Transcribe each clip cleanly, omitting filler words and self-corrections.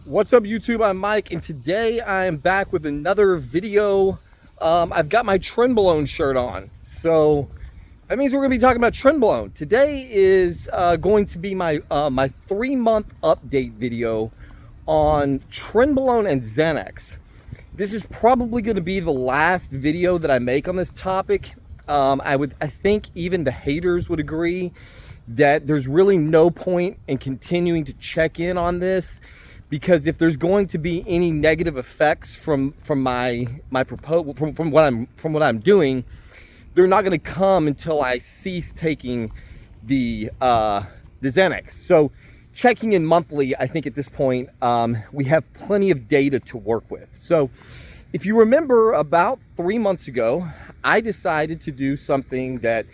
What's up, YouTube? I'm Mike, and today I am back with another video. I've got my Trenbolone shirt on, so that means we're going to be talking about Trenbolone. Today is going to be my 3-month update video on Trenbolone and Xanax. This is probably going to be the last video that I make on this topic. I think even the haters would agree that there's really no point in continuing to check in on this, because if there's going to be any negative effects from my proposal, from what I'm doing, they're not going to come until I cease taking the Xanax. So checking in monthly, I think at this point we have plenty of data to work with. So if you remember, about 3 months ago, I decided to do something that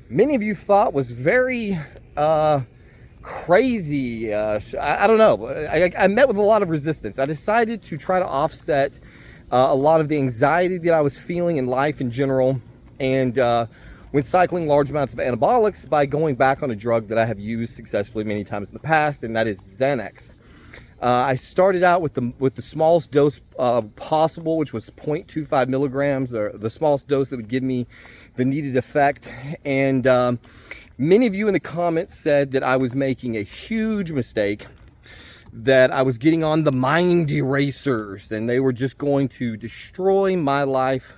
many of you thought was very crazy. I don't know. I met with a lot of resistance. I decided to try to offset a lot of the anxiety that I was feeling in life in general, and when cycling large amounts of anabolics, by going back on a drug that I have used successfully many times in the past, and that is Xanax. I started out with the smallest dose possible, which was 0.25 milligrams, or the smallest dose that would give me the needed effect. And many of you in the comments said that I was making a huge mistake, that I was getting on the mind erasers, and they were just going to destroy my life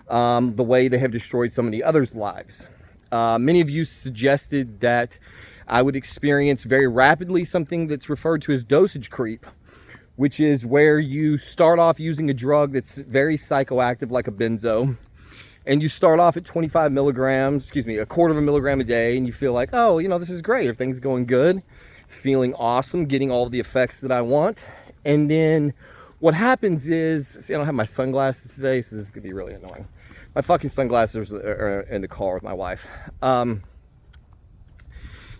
the way they have destroyed so many others' lives. Many of you suggested that I would experience very rapidly something that's referred to as dosage creep, which is where you start off using a drug that's very psychoactive, like a benzo, and you start off at 25 milligrams, a quarter of a milligram a day, and you feel like, oh, this is great, everything's going good, feeling awesome, getting all the effects that I want. And then what happens is, see, I don't have my sunglasses today, so this is gonna be really annoying. My fucking sunglasses are in the car with my wife.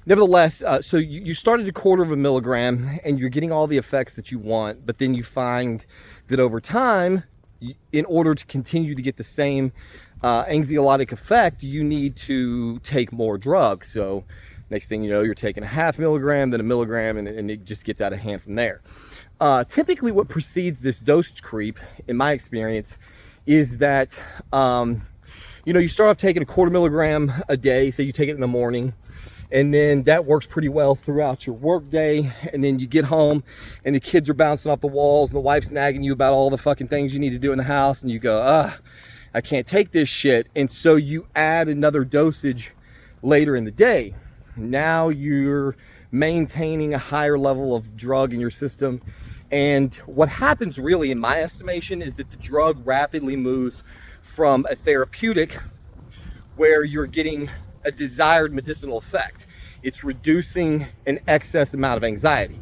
Nevertheless, so you start at a quarter of a milligram and you're getting all the effects that you want, but then you find that over time, in order to continue to get the same anxiolytic effect, you need to take more drugs. So next thing you know, you're taking a half milligram, then a milligram, and it just gets out of hand from there. Typically what precedes this dosage creep, in my experience, is that you start off taking a quarter milligram a day, so you take it in the morning, and then that works pretty well throughout your work day. And then you get home and the kids are bouncing off the walls and the wife's nagging you about all the fucking things you need to do in the house, and you go, I can't take this shit. And so you add another dosage later in the day. Now you're maintaining a higher level of drug in your system. And what happens really, in my estimation, is that the drug rapidly moves from a therapeutic, where you're getting a desired medicinal effect. It's reducing an excess amount of anxiety.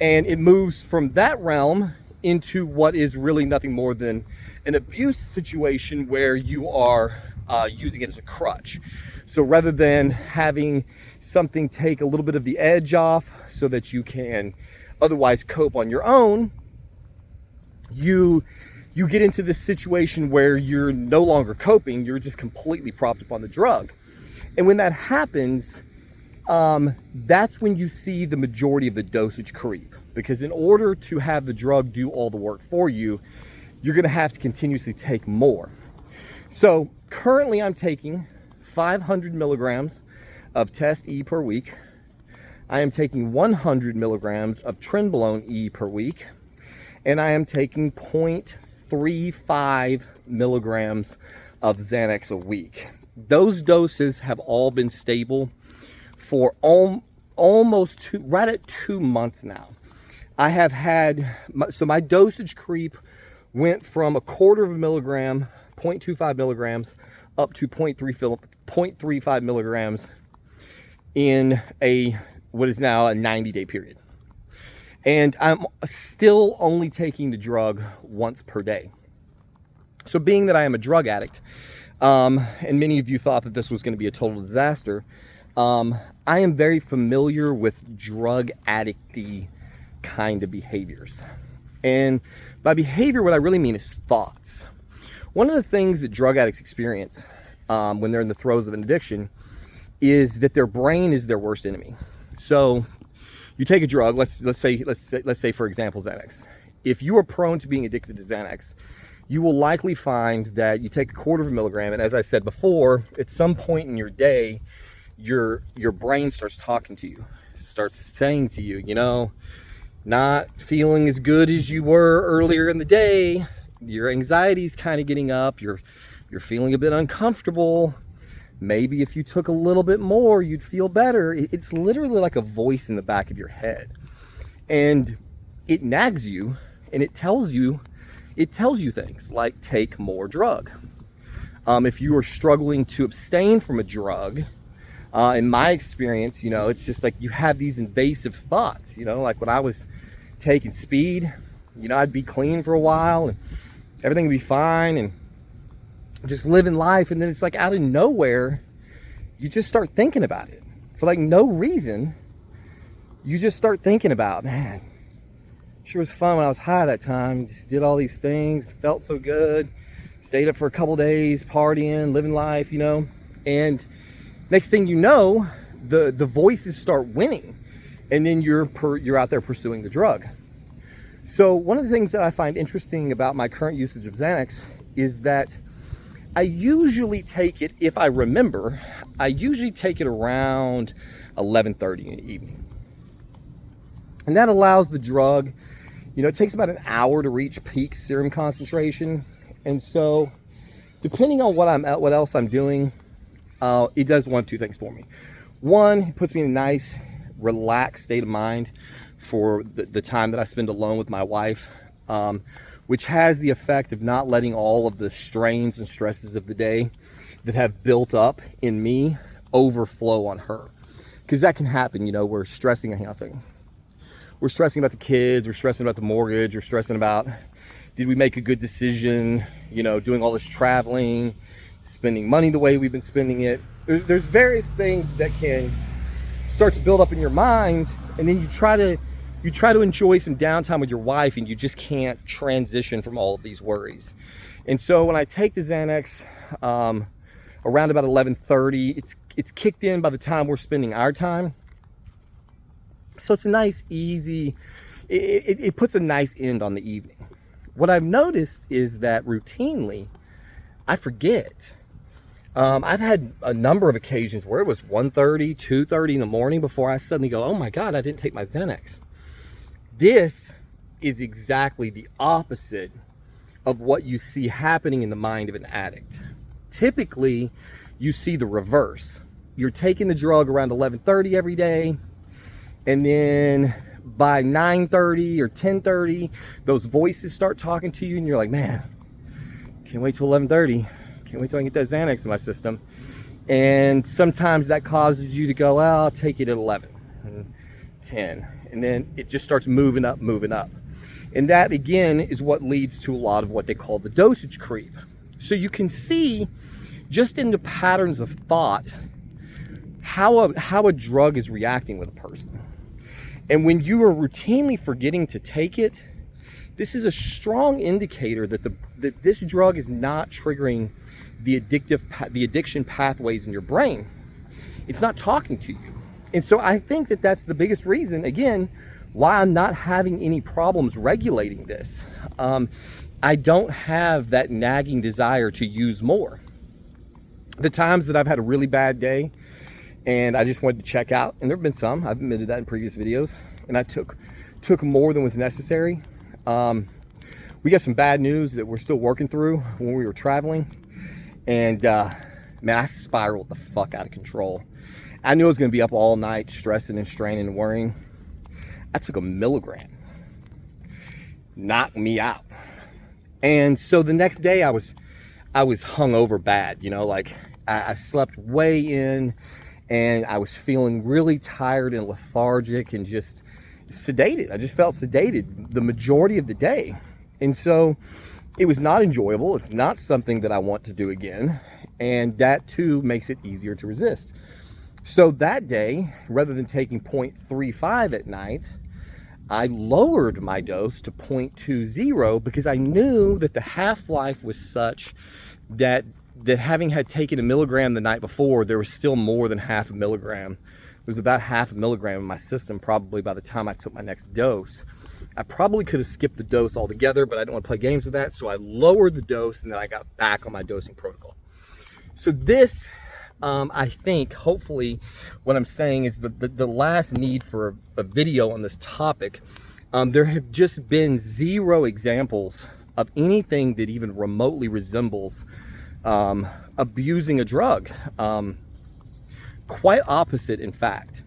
And it moves from that realm into what is really nothing more than an abuse situation, where you are using it as a crutch. So rather than having something take a little bit of the edge off so that you can otherwise cope on your own, you get into this situation where you're no longer coping, you're just completely propped up on the drug. And when that happens, that's when you see the majority of the dosage creep. Because in order to have the drug do all the work for you, you're going to have to continuously take more. So currently I'm taking 500 milligrams of Test E per week. I am taking 100 milligrams of Trenbolone E per week. And I am taking 0.35 milligrams of Xanax a week. Those doses have all been stable for almost right at 2 months now. I have had, so my dosage creep went from a quarter of a milligram, 0.25 milligrams, up to 0.35 milligrams in what is now a 90-day period. And I'm still only taking the drug once per day. So being that I am a drug addict, and many of you thought that this was going to be a total disaster, I am very familiar with drug addicty kind of behaviors. And by behavior, what I really mean is thoughts. One of the things that drug addicts experience when they're in the throes of an addiction is that their brain is their worst enemy. So you take a drug, let's say for example Xanax. If you are prone to being addicted to Xanax, you will likely find that you take 1/4 milligram, and as I said before, at some point in your day, your brain starts talking to you, starts saying to you, you know, not feeling as good as you were earlier in the day. Your anxiety's kind of getting up. You're feeling a bit uncomfortable. Maybe if you took a little bit more, you'd feel better. It's literally like a voice in the back of your head, and it nags you, and it tells you things like take more drug. If you are struggling to abstain from a drug, in my experience, you know, it's just like you have these invasive thoughts, you know, like when I was taking speed, you know, I'd be clean for a while and everything would be fine and just living life. And then it's like out of nowhere, you just start thinking about it for like no reason. You just start thinking about, man, sure was fun when I was high that time. Just did all these things, felt so good, stayed up for a couple days, partying, living life, you know. And next thing you know, the voices start winning, and then you're out there pursuing the drug. So one of the things that I find interesting about my current usage of Xanax is that I usually take it, if I remember, I usually take it around 11:30 in the evening. And that allows the drug, you know, it takes about an hour to reach peak serum concentration. And so depending on what else I'm doing, it does one of two things for me. One, it puts me in a nice, relaxed state of mind for the time that I spend alone with my wife, which has the effect of not letting all of the strains and stresses of the day that have built up in me overflow on her. Because that can happen, you know, we're stressing about the kids, we're stressing about the mortgage, we're stressing about, did we make a good decision, you know, doing all this traveling, spending money the way we've been spending it. There's various things that can start to build up in your mind, and then you try to enjoy some downtime with your wife, and you just can't transition from all of these worries. And so when I take the Xanax around about 11:30, it's kicked in by the time we're spending our time. So it's a nice, easy, it puts a nice end on the evening. What I've noticed is that routinely, I forget. I've had a number of occasions where it was 1:30, 2:30 in the morning before I suddenly go, oh my God, I didn't take my Xanax. This is exactly the opposite of what you see happening in the mind of an addict. Typically, you see the reverse. You're taking the drug around 11:30 every day, and then by 9:30 or 10:30, those voices start talking to you, and you're like, man, can't wait till 11:30. Can't wait till I get that Xanax in my system. And sometimes that causes you to go, well, I'll take it at 11 and 10. And then it just starts moving up. And that, again, is what leads to a lot of what they call the dosage creep. So you can see just in the patterns of thought how a drug is reacting with a person. And when you are routinely forgetting to take it, this is a strong indicator that this drug is not triggering the addiction pathways in your brain. It's not talking to you. And so I think that that's the biggest reason, again, why I'm not having any problems regulating this. I don't have that nagging desire to use more. The times that I've had a really bad day and I just wanted to check out, and there have been some, I've admitted that in previous videos, and I took more than was necessary. We got some bad news that we're still working through when we were traveling. And man, I spiraled the fuck out of control. I knew I was going to be up all night stressing and straining and worrying. I took 1 milligram. Knocked me out. And so the next day I was hungover bad, you know, like I slept way in, and I was feeling really tired and lethargic and just sedated. I just felt sedated the majority of the day. And so it was not enjoyable. It's not something that I want to do again. And that too makes it easier to resist. So that day, rather than taking 0.35 at night, I lowered my dose to 0.20 because I knew that the half-life was such that having had taken 1 milligram the night before, there was still more than half a milligram was about 0.5 milligram in my system probably by the time I took my next dose. I probably could have skipped the dose altogether, but I didn't want to play games with that, so I lowered the dose and then I got back on my dosing protocol. So this, I think, hopefully, what I'm saying is the last need for a video on this topic. There have just been 0 examples of anything that even remotely resembles abusing a drug. Quite opposite, in fact.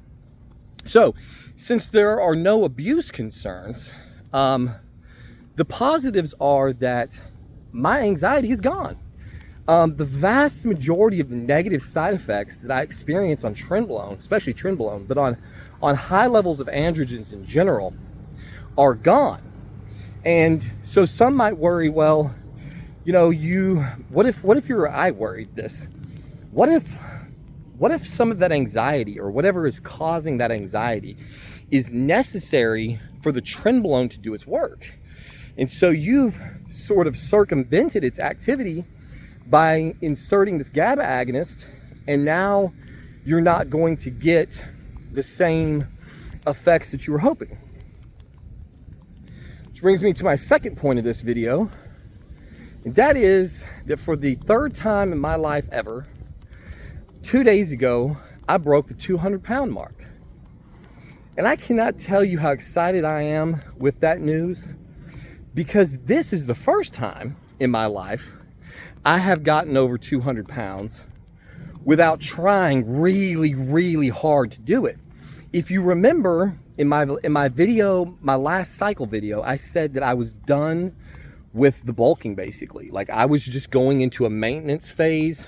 So, since there are no abuse concerns, the positives are that my anxiety is gone. The vast majority of the negative side effects that I experience on Trenbolone, especially Trenbolone, but on high levels of androgens in general, are gone. And so some might worry, well, you know, what if you're, I worried this, what if some of that anxiety or whatever is causing that anxiety is necessary for the Trenbolone to do its work? And so you've sort of circumvented its activity by inserting this GABA agonist, and now you're not going to get the same effects that you were hoping. Which brings me to my second point of this video, and that is that for the 3rd time in my life ever, 2 days ago, I broke the 200-pound mark. And I cannot tell you how excited I am with that news, because this is the first time in my life I have gotten over 200 pounds without trying really, really hard to do it. If you remember in my video, my last cycle video, I said that I was done with the bulking basically. Like I was just going into a maintenance phase.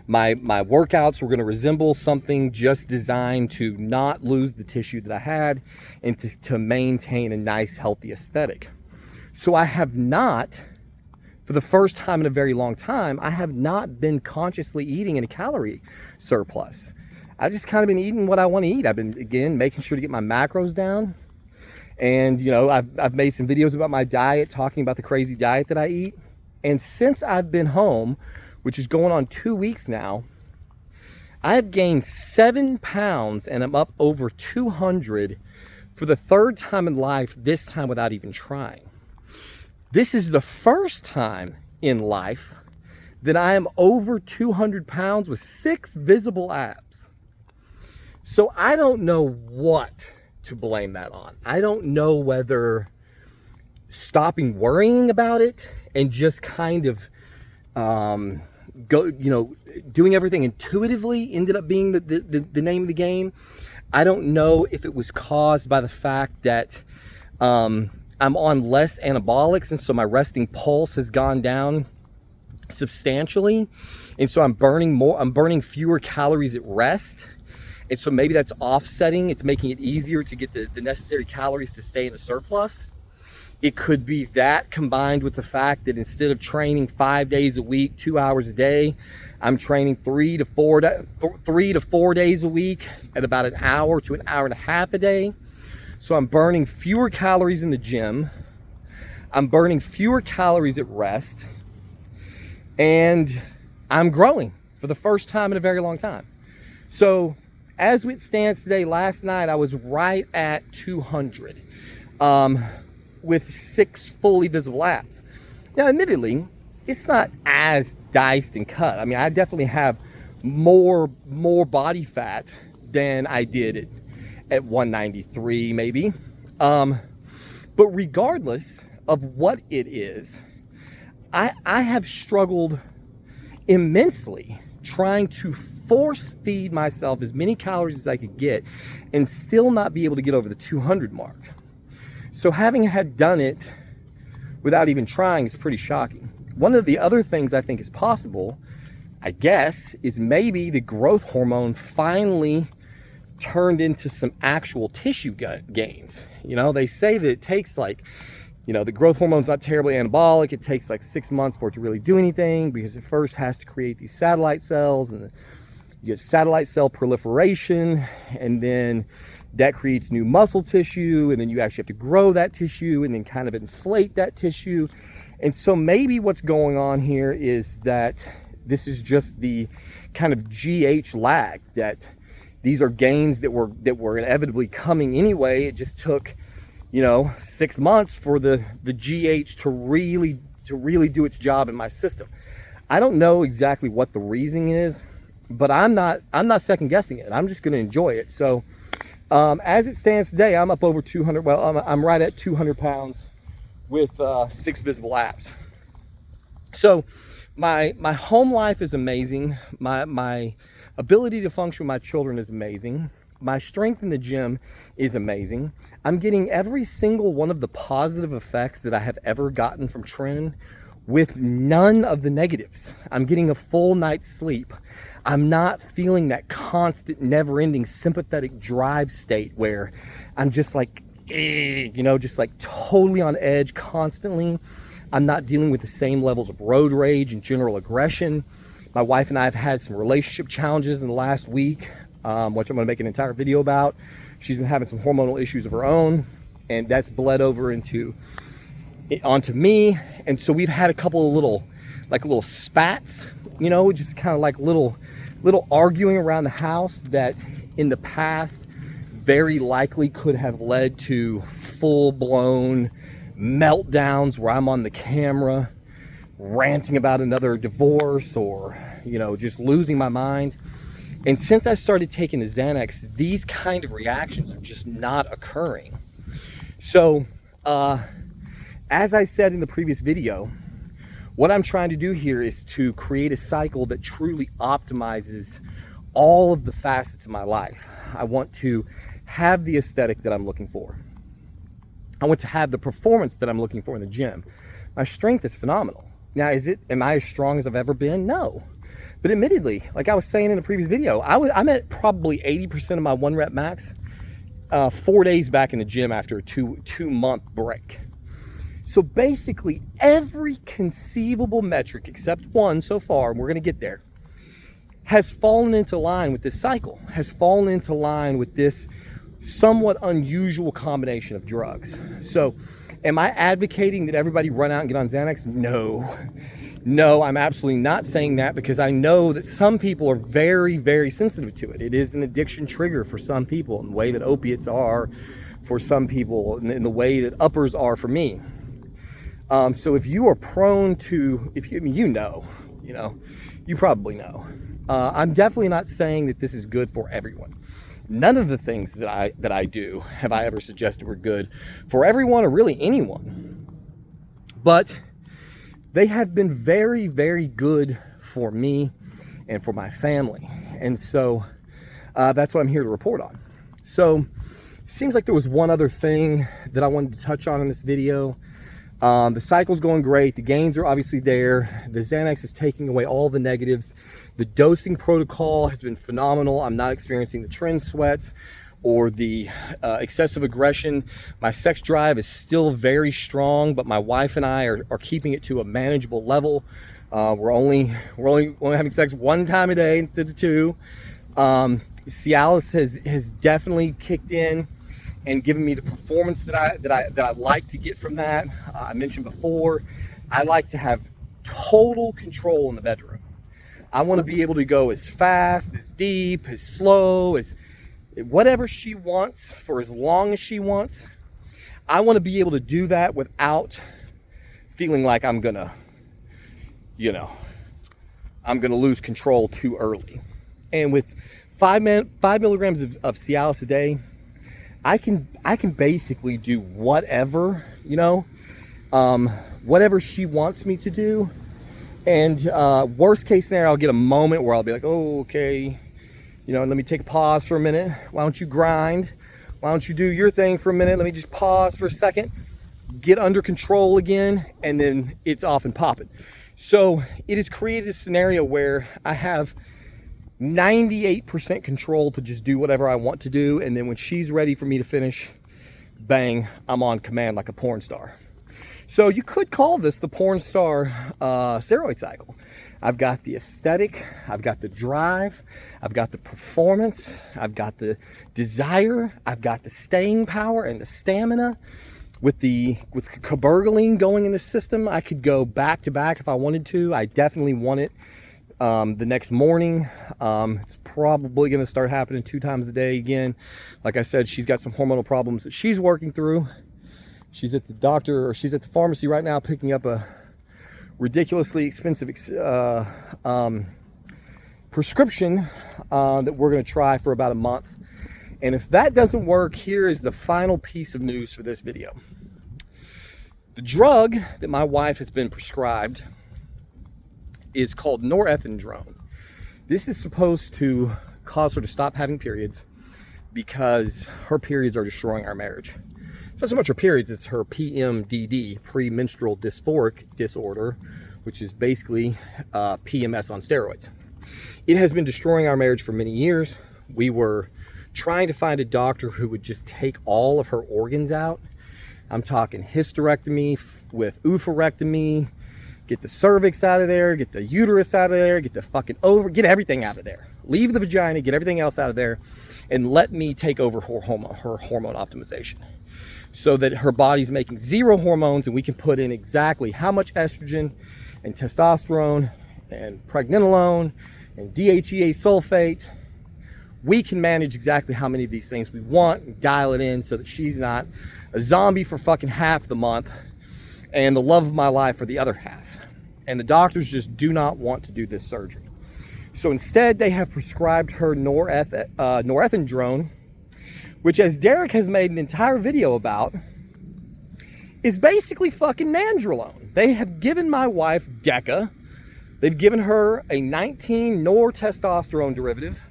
My workouts were going to resemble something just designed to not lose the tissue that I had and to maintain a nice, healthy aesthetic. So I have not, for the first time in a very long time, I have not been consciously eating in a calorie surplus. I've just kind of been eating what I want to eat. I've been, again, making sure to get my macros down. And, you know, I've made some videos about my diet, talking about the crazy diet that I eat. And since I've been home, which is going on 2 weeks now, I've gained 7 pounds and I'm up over 200 for the 3rd time in life, this time without even trying. This is the first time in life that I am over 200 pounds with 6 visible abs. So I don't know what to blame that on. I don't know whether stopping worrying about it and just kind of doing everything intuitively ended up being the name of the game. I don't know if it was caused by the fact that I'm on less anabolics, and so my resting pulse has gone down substantially, and so I'm burning fewer calories at rest, and so maybe that's offsetting. It's making it easier to get the necessary calories to stay in a surplus. It could be that combined with the fact that instead of training 5 days a week, 2 hours a day, I'm training 3 to 4 days a week at about an hour to an hour and a half a day. So I'm burning fewer calories in the gym. I'm burning fewer calories at rest. And I'm growing for the first time in a very long time. So as it stands today, last night I was right at 200. With 6 fully visible abs. Now, admittedly, it's not as diced and cut. I mean, I definitely have more body fat than I did at 193, maybe. But regardless of what it is, I have struggled immensely trying to force feed myself as many calories as I could get and still not be able to get over the 200 mark. So having had done it without even trying is pretty shocking. One of the other things I think is possible, I guess, is maybe the growth hormone finally turned into some actual tissue gains. You know, they say that it takes the growth hormone's not terribly anabolic. It takes 6 months for it to really do anything because it first has to create these satellite cells, and you get satellite cell proliferation, and then that creates new muscle tissue, and then you actually have to grow that tissue and then kind of inflate that tissue. And so maybe what's going on here is that this is just the kind of GH lag, that These are gains that were inevitably coming anyway. It just took, you know, 6 months for the GH to really do its job in my system. I don't know exactly what the reason is, but I'm not second guessing it. I'm just going to enjoy it. So as it stands today, I'm up over 200. Well, I'm right at 200 pounds with 6 visible abs. So my home life is amazing. My ability to function with my children is amazing. My strength in the gym is amazing. I'm getting every single one of the positive effects that I have ever gotten from Tren with none of the negatives. I'm getting a full night's sleep. I'm not feeling that constant, never-ending sympathetic drive state where I'm just like, you know, just like totally on edge constantly. I'm not dealing with the same levels of road rage and general aggression. My wife and I have had some relationship challenges in the last week, which I'm going to make an entire video about. She's been having some hormonal issues of her own, and that's bled over onto me. And so we've had a couple of little spats, you know, just kind of like little arguing around the house that in the past very likely could have led to full-blown meltdowns where I'm on the camera ranting about another divorce or, you know, just losing my mind. And since I started taking the Xanax, these kind of reactions are just not occurring. So as I said in the previous video, what I'm trying to do here is to create a cycle that truly optimizes all of the facets of my life. I want to have the aesthetic that I'm looking for. I want to have the performance that I'm looking for in the gym. My strength is phenomenal. Now, am I as strong as I've ever been? No. But admittedly, like I was saying in the previous video, I'm at probably 80% of my 1 rep max 4 days back in the gym after a two-month break. So basically every conceivable metric except one so far, and we're going to get there, has fallen into line with this cycle, has fallen into line with this somewhat unusual combination of drugs. So am I advocating that everybody run out and get on Xanax? No, I'm absolutely not saying that, because I know that some people are very, very sensitive to it. It is an addiction trigger for some people in the way that opiates are for some people, and in the way that uppers are for me. So if you are prone to, you probably know. I'm definitely not saying that this is good for everyone. None of the things that I do have I ever suggested were good for everyone or really anyone. But they have been very, very good for me and for my family. And so that's what I'm here to report on. So it seems like there was one other thing that I wanted to touch on in this video. The cycle's going great. The gains are obviously there. The Xanax is taking away all the negatives. The dosing protocol has been phenomenal. I'm not experiencing the Tren sweats or the excessive aggression. My sex drive is still very strong, but my wife and I are keeping it to a manageable level. We're only having sex 1 time a day instead of 2. Cialis has definitely kicked in and given me the performance that I like to get from that. I mentioned before, I like to have total control in the bedroom. I want to be able to go as fast, as deep, as slow, as whatever she wants for as long as she wants. I want to be able to do that without feeling like I'm gonna lose control too early. And with 5 milligrams of Cialis a day, I can basically do whatever, whatever she wants me to do. And worst case scenario, I'll get a moment where I'll be like, oh, okay, let me take a pause for a minute. Why don't you grind? Why don't you do your thing for a minute? Let me just pause for a second, get under control again, and then it's off and popping. So it has created a scenario where I have 98% control to just do whatever I want to do, and then when she's ready for me to finish, bang, I'm on command like a porn star. So you could call this the porn star steroid cycle. I've got the aesthetic, I've got the drive, I've got the performance, I've got the desire, I've got the staying power and the stamina. With cabergoline going in the system, I could go back to back if I wanted to. I definitely want it The next morning, it's probably going to start happening 2 times a day again. Like I said, she's got some hormonal problems that she's working through. She's at the doctor, or she's at the pharmacy right now picking up a ridiculously expensive prescription that we're going to try for about a month. And if that doesn't work, here is the final piece of news for this video. The drug that my wife has been prescribed is called norethindrone. This is supposed to cause her to stop having periods because her periods are destroying our marriage. It's not so much her periods, it's her PMDD, premenstrual dysphoric disorder, which is basically PMS on steroids. It has been destroying our marriage for many years. We were trying to find a doctor who would just take all of her organs out. I'm talking hysterectomy with oophorectomy, get the cervix out of there, get the uterus out of there, get the fucking get everything out of there. Leave the vagina, get everything else out of there, and let me take over her hormone optimization so that her body's making 0 hormones and we can put in exactly how much estrogen and testosterone and pregnenolone and DHEA sulfate. We can manage exactly how many of these things we want and dial it in so that she's not a zombie for fucking half the month and the love of my life for the other half. And the doctors just do not want to do this surgery. So instead, they have prescribed her norethindrone, which, as Derek has made an entire video about, is basically fucking nandrolone. They have given my wife Deca. They've given her a 19 nortestosterone derivative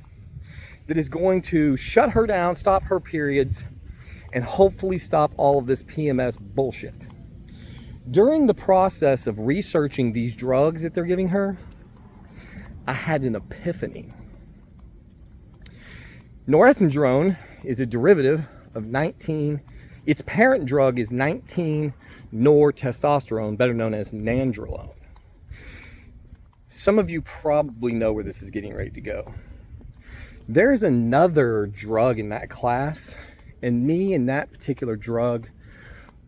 that is going to shut her down, stop her periods, and hopefully stop all of this PMS bullshit. During the process of researching these drugs that they're giving her, I had an epiphany. Norethindrone is a derivative of 19, its parent drug is 19 nortestosterone, better known as nandrolone. Some of you probably know where this is getting ready to go. There's another drug in that class, and me and that particular drug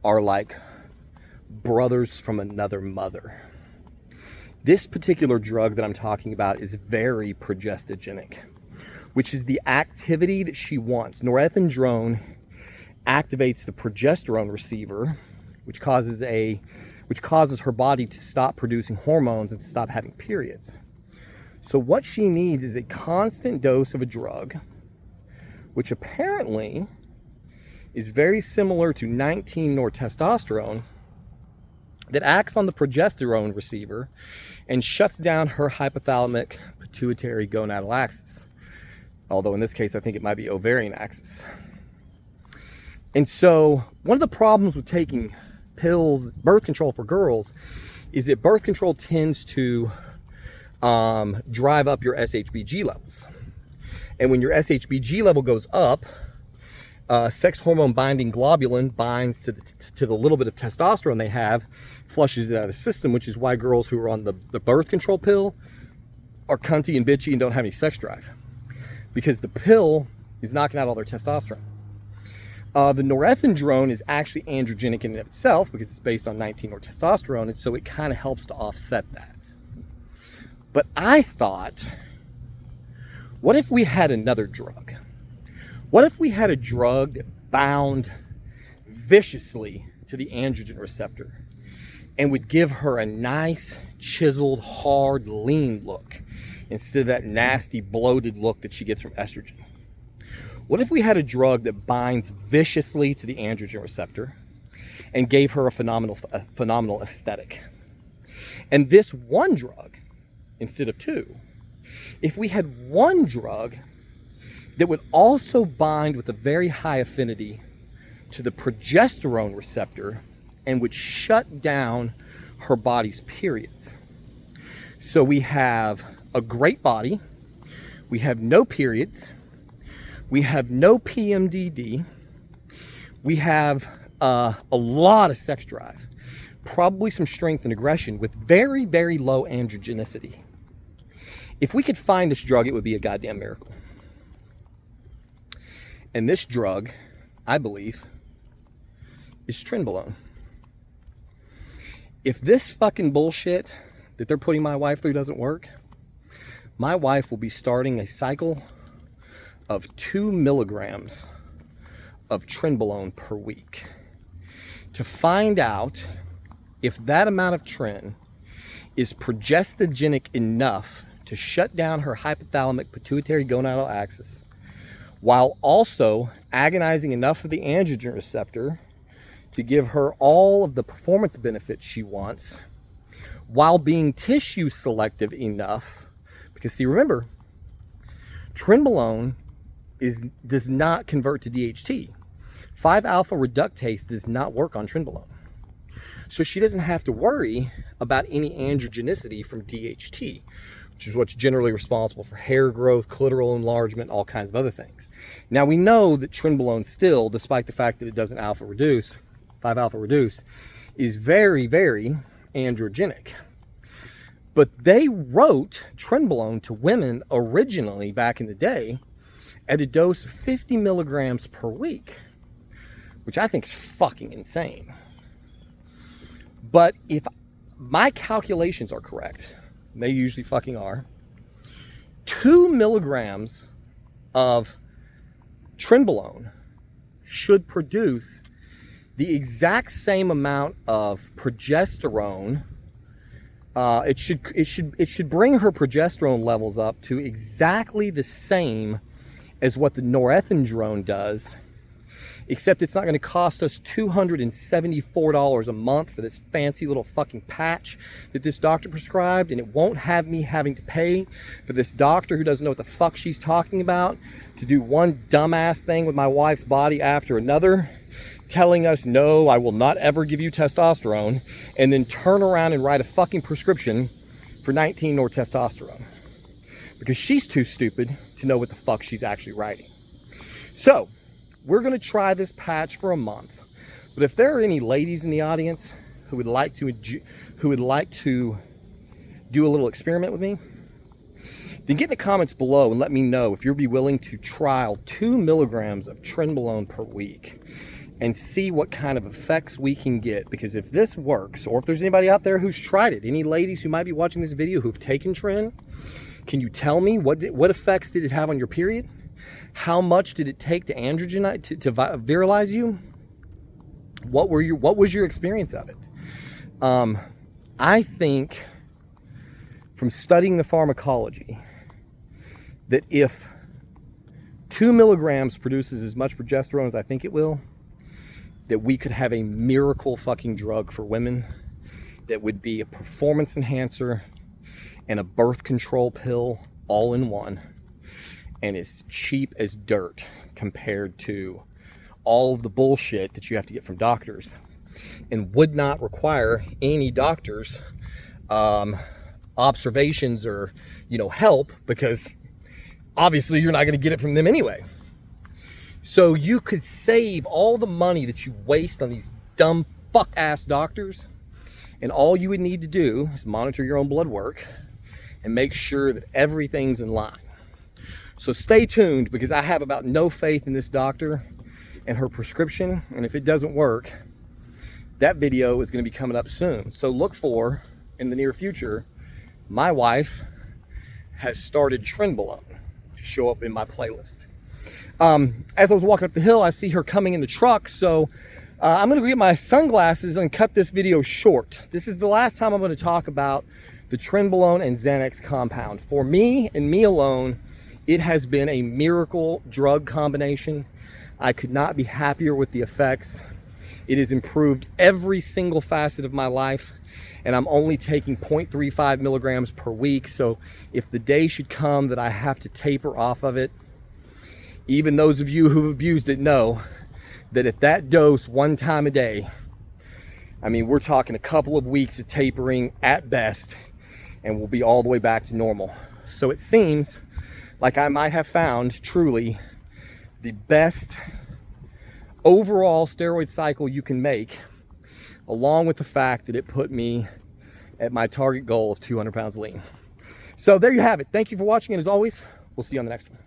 are like brothers from another mother. This particular drug that I'm talking about is very progestogenic, which is the activity that she wants. Norethindrone activates the progesterone receiver, which causes her body to stop producing hormones and to stop having periods. So what she needs is a constant dose of a drug, which apparently is very similar to 19 nortestosterone, that acts on the progesterone receiver and shuts down her hypothalamic pituitary gonadal axis. Although in this case, I think it might be ovarian axis. And so one of the problems with taking pills, birth control for girls, is that birth control tends to drive up your SHBG levels. And when your SHBG level goes up, sex hormone binding globulin binds to the little bit of testosterone they have, flushes it out of the system, which is why girls who are on the birth control pill are cunty and bitchy and don't have any sex drive, because the pill is knocking out all their testosterone. The norethindrone is actually androgenic in and of itself because it's based on 19 nortestosterone, and so it kind of helps to offset that. But I thought, what if we had another drug? What if we had a drug that bound viciously to the androgen receptor and would give her a nice, chiseled, hard, lean look instead of that nasty, bloated look that she gets from estrogen? What if we had a drug that binds viciously to the androgen receptor and gave her a phenomenal aesthetic? And this one drug, instead of 2, if we had one drug that would also bind with a very high affinity to the progesterone receptor and would shut down her body's periods. So we have a great body, we have no periods, we have no PMDD, we have a lot of sex drive, probably some strength and aggression with very, very low androgenicity. If we could find this drug, it would be a goddamn miracle. And this drug, I believe, is Trenbolone. If this fucking bullshit that they're putting my wife through doesn't work, my wife will be starting a cycle of 2 milligrams of Trenbolone per week to find out if that amount of Tren is progestogenic enough to shut down her hypothalamic pituitary gonadal axis, while also agonizing enough of the androgen receptor to give her all of the performance benefits she wants, while being tissue selective enough. Because see, remember, Trenbolone does not convert to DHT. 5-alpha reductase does not work on Trenbolone. So she doesn't have to worry about any androgenicity from DHT, which is what's generally responsible for hair growth, clitoral enlargement, all kinds of other things. Now we know that Trenbolone still, despite the fact that it doesn't 5-alpha reduce, is very, very androgenic. But they wrote Trenbolone to women originally back in the day at a dose of 50 milligrams per week, which I think is fucking insane. But if my calculations are correct, and they usually fucking are, 2 milligrams of Trenbolone should produce the exact same amount of progesterone. It should bring her progesterone levels up to exactly the same as what the norethindrone does, except it's not going to cost us $274 a month for this fancy little fucking patch that this doctor prescribed, and it won't have me having to pay for this doctor who doesn't know what the fuck she's talking about to do one dumbass thing with my wife's body after another, telling us, no, I will not ever give you testosterone, and then turn around and write a fucking prescription for 19-nortestosterone. Because she's too stupid to know what the fuck she's actually writing. So, we're going to try this patch for a month. But if there are any ladies in the audience who would like to do a little experiment with me, then get in the comments below and let me know if you'll be willing to trial 2 milligrams of Trenbolone per week and see what kind of effects we can get. Because if this works, or if there's anybody out there who's tried it, any ladies who might be watching this video who've taken Tren, can you tell me what effects did it have on your period? How much did it take to androgenize, to virilize you? What was your experience of it? I think from studying the pharmacology that if 2 milligrams produces as much progesterone as I think it will, that we could have a miracle fucking drug for women that would be a performance enhancer and a birth control pill all in one, and it's cheap as dirt compared to all of the bullshit that you have to get from doctors, and would not require any doctors observations or help, because obviously you're not going to get it from them anyway. So you could save all the money that you waste on these dumb fuck ass doctors, and all you would need to do is monitor your own blood work and make sure that everything's in line. So stay tuned, because I have about no faith in this doctor and her prescription, and if it doesn't work, that video is going to be coming up soon. So look for, in the near future, my wife has started Trenbolone to show up in my playlist. As I was walking up the hill, I see her coming in the truck, so I'm going to go get my sunglasses and cut this video short. This is the last time I'm going to talk about the Trenbolone and Xanax compound. For me and me alone, it has been a miracle drug combination. I could not be happier with the effects. It has improved every single facet of my life, and I'm only taking 0.35 milligrams per week. So if the day should come that I have to taper off of it, even those of you who've abused it know that at that dose, one time a day, I mean, we're talking a couple of weeks of tapering at best, and we'll be all the way back to normal. So it seems like I might have found truly the best overall steroid cycle you can make, along with the fact that it put me at my target goal of 200 pounds lean. So there you have it. Thank you for watching, and as always, we'll see you on the next one.